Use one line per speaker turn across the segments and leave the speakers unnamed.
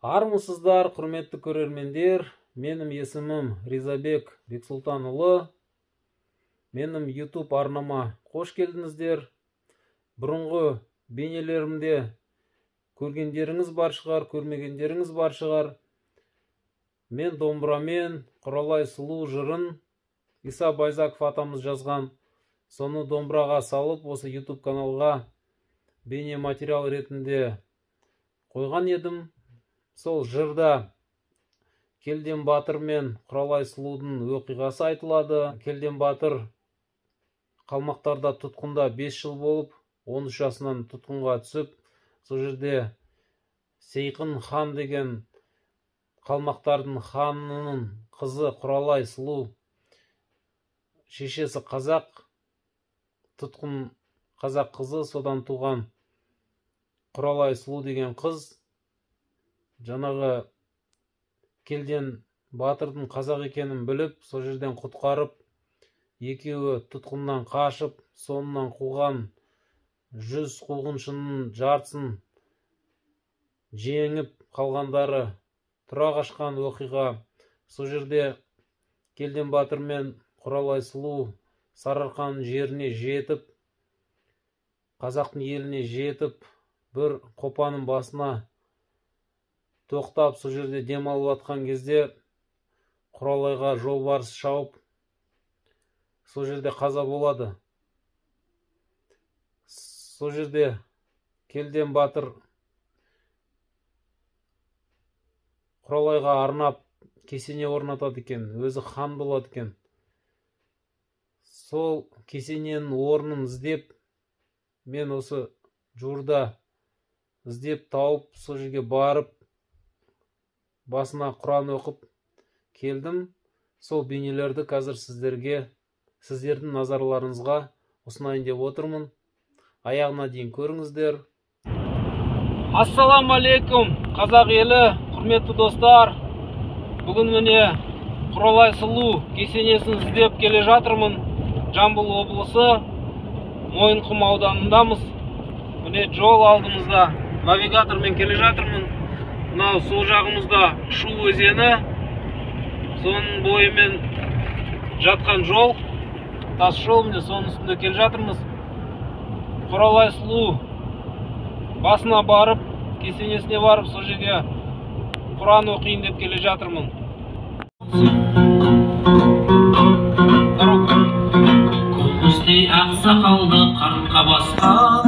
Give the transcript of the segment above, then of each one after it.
Армысыздар, құрметті көрермендер. Менің есімім Ризабек Бексултанұлы. Менің YouTube арнама қош келдіңіздер. Бұрынғы бейнелерімде көргендеріңіз бар шығар, көрмегендеріңіз бар шығар. Мен домбырамен Құралай сұлу жырын Иса Байзақов атамыз жазған. Соны домбыраға салып, осы YouTube каналға бейне материал ретінде қойған едім. Сол жырда Келден Батыр мен Құралай сұлудың оқиғасы айтылады. Келден Батыр қалмақтарда тұтқында 5 жыл болып, 13 жасынан тұтқынға түсіп, сол жерде Сейқын хан деген қалмақтардың ханының қызы Құралай сұлу, шешесі қазақ, тұтқын қазақ қызы, содан туған Құралай сұлу деген қыз жаңағы Келден Батырдың қазақ екенін біліп, сол жерден құтқарып, екеуі тұтқыннан қашып, соңынан қуған 100 қуғыншының жартысын жеңіп, қалғандары тұра қашқан оқиға. Сол жерде Келден Батыр мен Құралай сұлу Сарыарқаның жеріне жетіп, қазақтың еліне жетіп, бір қопаның басына тоқтап, сол жерде демалып атқан кезде Құралайға жолбарыс шауып, сол жерде қаза болады. Сол жерде Келден Батыр Құралайға арнап кесене орнатады екен, өзі хан болады екен. Сол кесененің орнын іздеп, мен осы жуырда іздеп тауып, сол жерге барып, басына Құран оқып келдім. Сол бейнелерді қазір сіздердің назарларыңызға ұсынайын деп отырмын. Аяғына дейін көріңіздер. Ассаламалейкум, қазақ елі, құрметті достар. Бүгін міне Құралай сұлу кесенесін іздеп келе жатырмын. Жамбыл облысы Мойынқұм ауданындамыз. Міне жол алдымызда, навигатормен келе жатырмын. Мынау сол жағымызда Шу өзені, соның бойымен жатқан жол, тас жол, міне соның үстінде келе жатырмыз. Құралай сұлу басына барып, кесенесіне барып, сол жерге Құран оқиын деп келе жатырмын.
Күмістей ақсақалды қартқа басқан,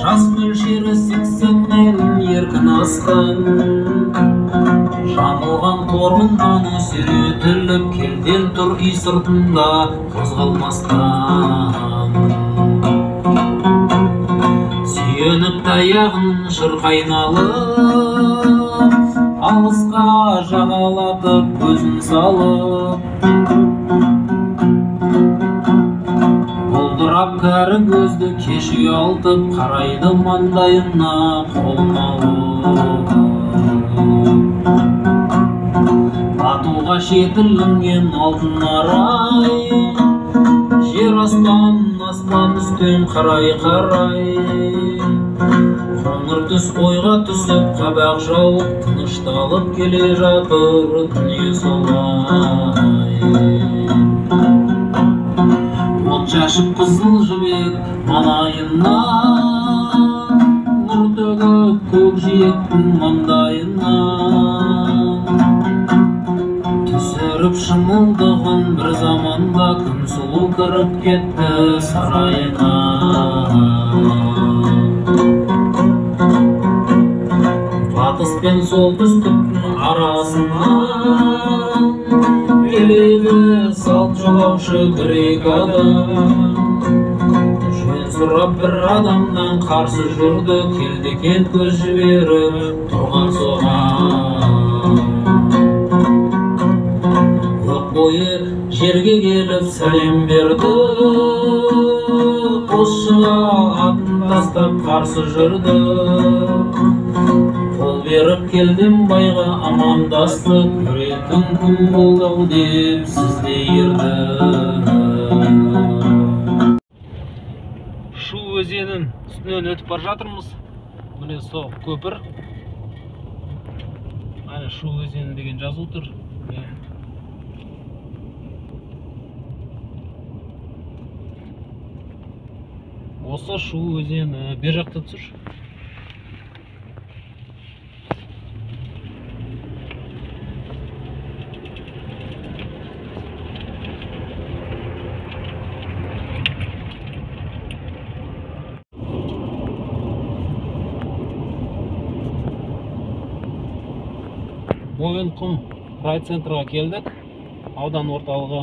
жас мөлшері 80-нен еркін асқан, жамылған торғын оны сүйретіліп, келден тұр үй сыртында қозғалмастан. Сүйеніп таяғын шырқайналып, алысқа жағалатып көзін салып, бұлдырап кәрі көзді кеш ұялтып, қарайды маңдайына қолын алып. Батуға шетілінген алтын арай, жер аспан үстен қарай. Қоңыр түс ойға түсіп, қабақ жауып, тынышталып келе жатыр дүние солай. От шашып қызыл жібек маңайына, нұр төгіп көкжиектің маңдайына, түсіріп шымылдығын бір заманда күн сұлу кіріп кетті сарайына. Батыс пен солтүстіктің арасынан келеді салт жолаушы бір-екі адам. Жөн сұрап бір адамнан қарсы жүрді, келді екен көз жіберіп тұрған соған. Көк бойы жерге келіп сәлем берді, қосшыға атын тастап қарсы жүрді. Қол беріп Келден байға амандасты, көретін күн болды деп сізде ерді.
Шу өзенін үстінен өтіп бар жатырмыз. Міне сол көпір. Аны Шу өзені деген жазылып тұр. Осы Шу өзені бер жақта тұр. Мойынқұм райцентрға келдік, аудан орталығы.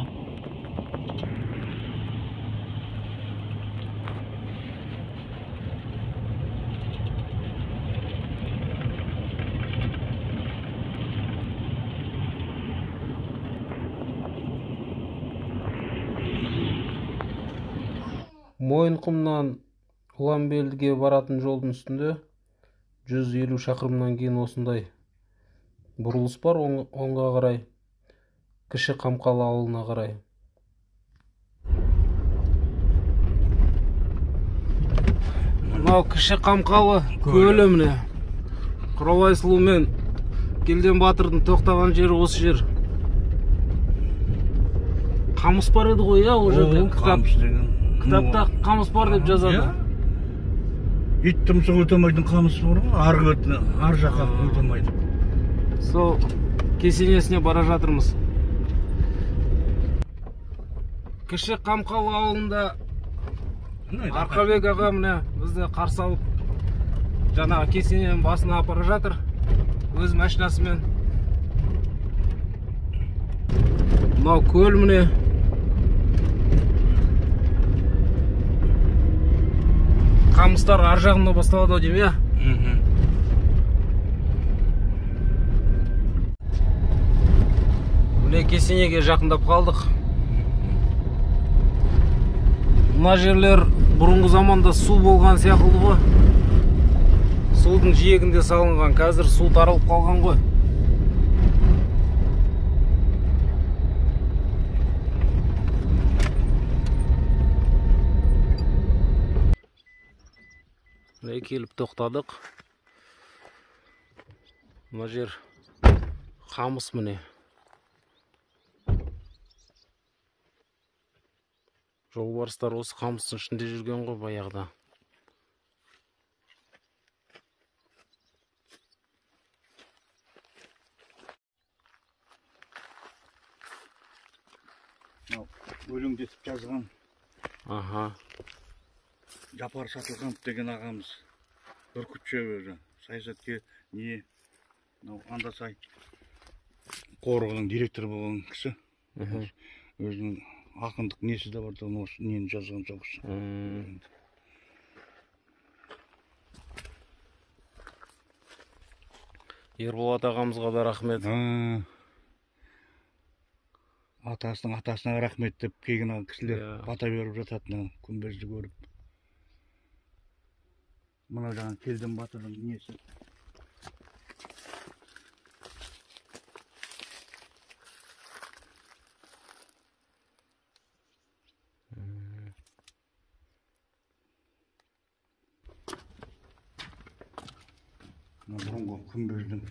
Мойынқұмнан Ұланбелдіге баратын жолдың үстінде 150 шақырымнан кейін осындай бұрылыс бар, оңға қарай, Кіші Қамқалы ауылына қарай. Мынау Кіші Қамқалы көлі міне. Құралай сұлу мен Келден Батырдың тоқтаған жері осы жер. Қамыс бар еді ғой, о жерде. Кітапта қамыс бар деп жазады.
Ит тұмсық өтемайтын қамысы бар ғой, ар жаққа өтемайды.
Сол кесенесіне бара жатырмыз. Кіші Қамқалы ауылында Арқабек аға міне бізді қарсы алып жаңағы кесененің басына апара жатыр өз машинасымен. Мынау көл міне. Қамыстар ар жағында басталады деймін, иә? Міне кесенеге жақындап қалдық. Мына жерлер бұрынғы заманда су болған сияқты ғой. Судың жиегінде салынған, қазір су тарылып қалған ғой. Міне келіп тоқтадық. Мына жер қамыс міне. Жолбарыстар осы қамыстың ішінде жүрген ғой баяғыда.
Өлеңдетіп жазған.
Аха.
Жапар Сатылғанов деген ағамыз. Бүркітші өзі. Саясаткер не? Андасай қорығының директоры болған кісі. Өзінің ақындық несі де бар, осы нені жазған жоқсы.
Ерболат ағамызға да рахмет.
Атасына рахмет деп келген кісілер бата беріп жататын күмбезді көріп. Мына жаңа Келден Батырдың несі. Бұрынғы күмбездің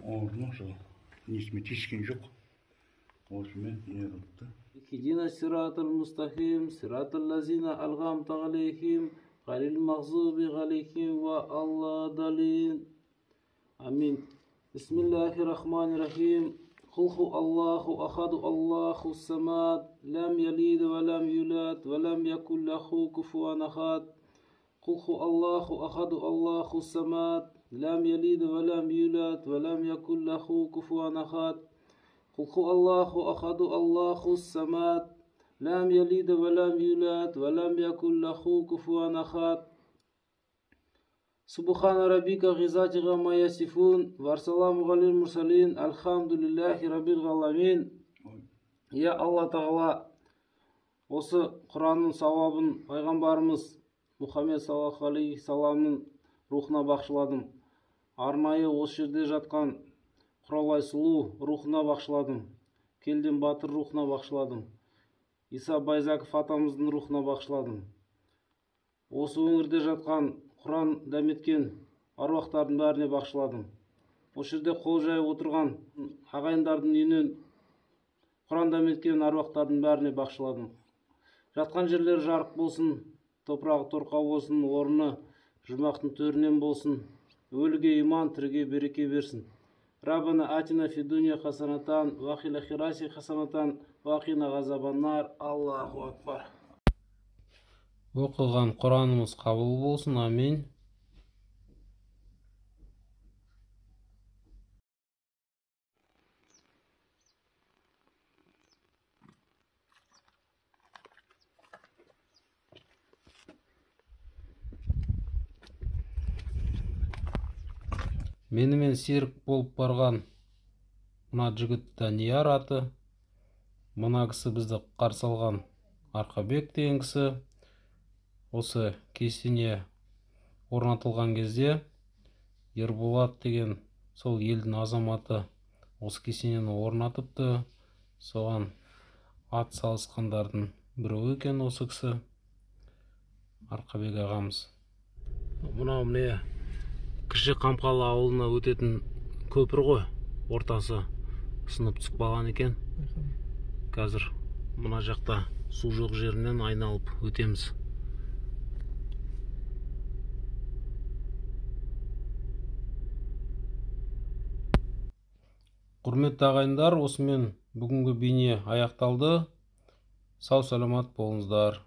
орны сол несімен тескен жоқ. Осымен не қылыпты.
Иhdина сиратал мустақим, сиратал лазина алғамта ғалейхим, ғалил мағзуби ғалейхим ва алла далин. Амин. Бисмиллахир-рахманир-рахим. Құлху Аллаху ахаду Аллаху самад, лам ялид ва лам юлад, ва лам якун лаху куфуан ахад. Құлху Аллаху ахаду Аллаху самад, لم يلد ولم يولد ولم يكن له كفوا أحد. قل هو الله أحد الله الصمد لم يلد ولم يولد ولم يكن له كفوا أحد. سبحان ربك غزات ما يصفون والسلام على المرسلين الحمد لله رب العالمين. يا الله تعالى осы Құранның сауабын пайғамбарымыз Мұхаммед саллаллаху алейхи саламның рухына бағышладым. Арнайы осы жерде жатқан Құралай сұлу рухына бағышладым. Келден Батыр рухына бағышладым. Иса Байзаков атамыздың рухына бағышладым. Осы өңірде жатқан Құран дәметкен аруақтардың бәріне бағышладым. Осы жерде қол жайып отырған ағайындардың үйінен Құранда меткен аруақтардың бәріне бақшыладым. Жатқан жерлері жарық болсын, топырағы торқау болсын, орны жұмақтың төрінен болсын. Өліге иман, тіріге береке берсін. Раббана атина фи дуния хасанатан, ва фил ахирати хасанатан, ва қина ғазабаннар. Аллаху акбар. Оқылған Құранымыз қабыл болсын. Амин. Менімен серік болып барған мына жігіт Данияр аты. Мына кісі бізді қарсы алған Арқабек деген кісі. Осы кесене орнатылған кезде Ерболат деген сол елдің азаматы осы кесенені орнатыпты. Соған ат салысқандардың біреуі екен осы кісі, Арқабек ағамыз. Мынау міне Кіші Қамқалы ауылына өтетін көпір ғой, ортасы сынып түсіп қалған екен. Қазір мына жақта су жоқ жерінен айналып өтеміз. Құрметті ағайындар, осымен бүгінгі бейне аяқталды. Сау саламат болыңыздар.